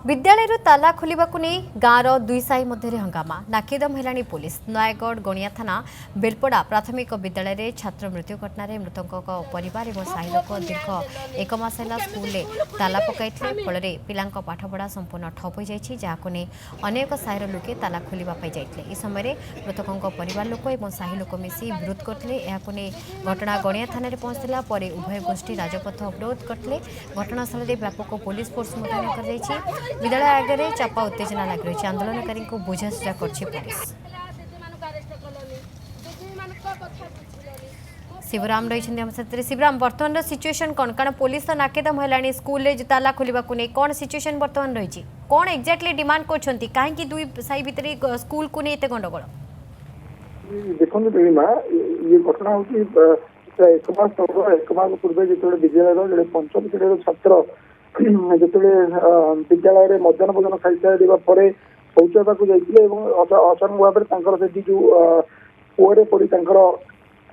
विद्यालय ताला खोलने को नहीं गाँवर दुई साई मध्य हंगामा नाकेदम है पुलिस। नयागढ़ गणिया थाना बेलपड़ा प्राथमिक विद्यालय में छात्र मृत्यु घटन मृतक परिवार और साही लोक दीर्घ एक मास है स्कूल ताला पकई फल पिला पाठपढ़ा संपूर्ण ठप हो जाए जहाँ अनेक साहिर लोके ताला खोलने जाते इस समय मृतकों परिवार लोक और साही लोक मिसी विरोध करते घटना गणिया थाना पहुंचला उभय गोष्ठी राजपथ अवरोध करते घटनास्थल में व्यापक पुलिस फोर्स मुतयन कर विद्यालय आगे चापा उत्तेजना लग रही आंदोलनकारी को बुझासुझा कर पुलिस। शिवराम रही शिवराम बर्तमान सिचुएशन कौन कारण पुलिस तो नाकेदम है स्कूल ताला खोलने को नहीं कौन सिचुएशन बर्तमान रही कौन एक्जाक्टली डिमांड कर कहीं दुई साई भितर स्कूल को नहीं गंडगोल देखो ये घटना हूँ एक मास पूर्व जो विद्यालय पंचम श्रेणी छात्र जो विद्यालय मध्याह्न भोजन खाई सारा शौचालय को जाते अचानक भाव से जो पुअरे पड़ी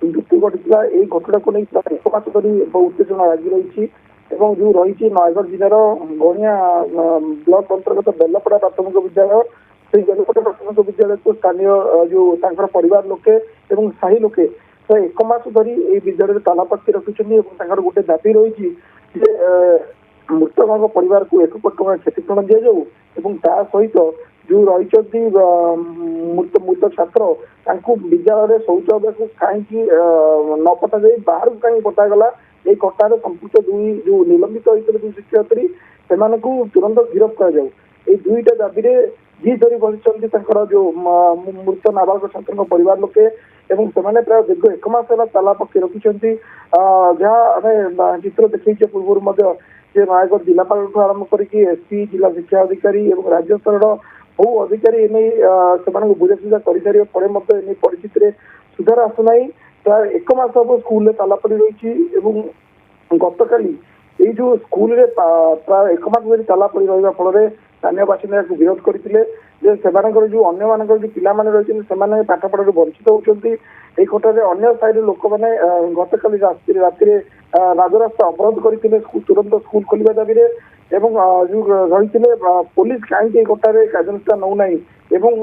मृत्यु घटी यही घटना को नहीं एक मास धरी उत्तेजना लगी रही जो रही नयगढ़ जिलार गणिया ब्लॉक अंतर्गत बेलपड़ा प्राथमिक विद्यालय से बेलपड़ा प्राथमिक विद्यालय को स्थानीय जो परिवार लोके साही लोके तो एक मास धरी विद्यालय ताला पक्की रखी गोटे दाबी रही मृतकों परिवार को 1 कोटी टଙ୍କା क्षतिपूरण दि जाऊ सहित जो रही मृत छात्र विद्यालय शौचालय को कहीं न पटा जाए बाहर को कहीं पटागला ये घटना संपुक्त दुई जो निलंबित होते दुई शिक्षयित्री से तुरंत गिरफ्त कर दुईटा दाबी जी धरी बसी जो मृत नाबालक छात्र परिवार लोके प्राय दीर्घ 1 मास है ताला पक्की रखिंट जहाँ आम चित्र देखी पूर्व नयगढ़ जिलापाल आरंभ करके एसपी जिला शिक्षा अधिकारी और राज्य स्तर बहु अधिकारी से बुझासुझा कर सारे परिस्थिति में सुधार आसुना प्राय 1 मास हम स्कूल ताला पड़ी रही गत काली ये जो स्कूल प्राय 1 मास धरी ताला पड़ी रहा फल स्थानीय बासिंदा को विरोध करते जो अन्य मान जो पिला रही पाठपढ़ा वंचित होती घटना अन्य साइड लोक मैंने गत काली राति राजरास्ता अवरोध करते तुरंत स्कूल खोलने दाबी जो रही पुलिस कहीं घटना कार्यानुष्ठान नौ ना केवल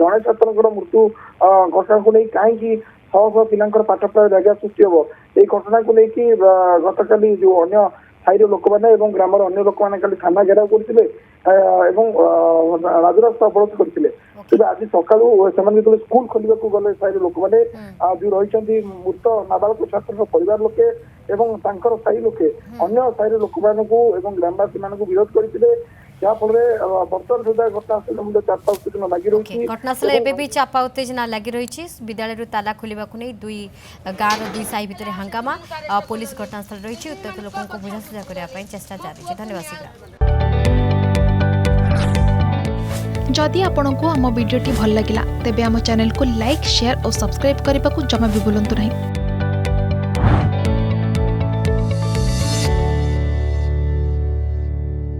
जड़े छात्र मृत्यु घटना को नहीं कहीं शह शह पिला पाठपढ़ा जगह सृष्टि हम ये घटना को लेकिन गत काली जो अन्य साइर लोक मैंने ग्रामर अन्य लोक मैंने खाली थाना घेराव करते राजरास्ता अवरोध करते तेज आज सका जो स्कूल खोलने को गले साइर लोक मैंने जो रही मृत नाबालक छात्र परिवार लोके साई लोके अन्य साइर लोक मानू ग्रामवासी मान विरोध करते जहाँफल बर्तमान सुधा घटनास्थल चापा उत्तेजना लगी रही घटनास्थल एवं भी चापा उत्तेजना लगी रही विद्यालय ताला खोलने को नहीं दुई गाँव दुई साई भितर हंगामा पुलिस घटनास्थल रही उत्तर लोगों को बुझासुझा करने चेष्टा जारी। धन्यवाद शिवराम। जदि आपंक आम भिडी भल लगा तेब आम चैनल को लाइक शेयर और सब्सक्राइब करने को जमा भी भूलु नहीं।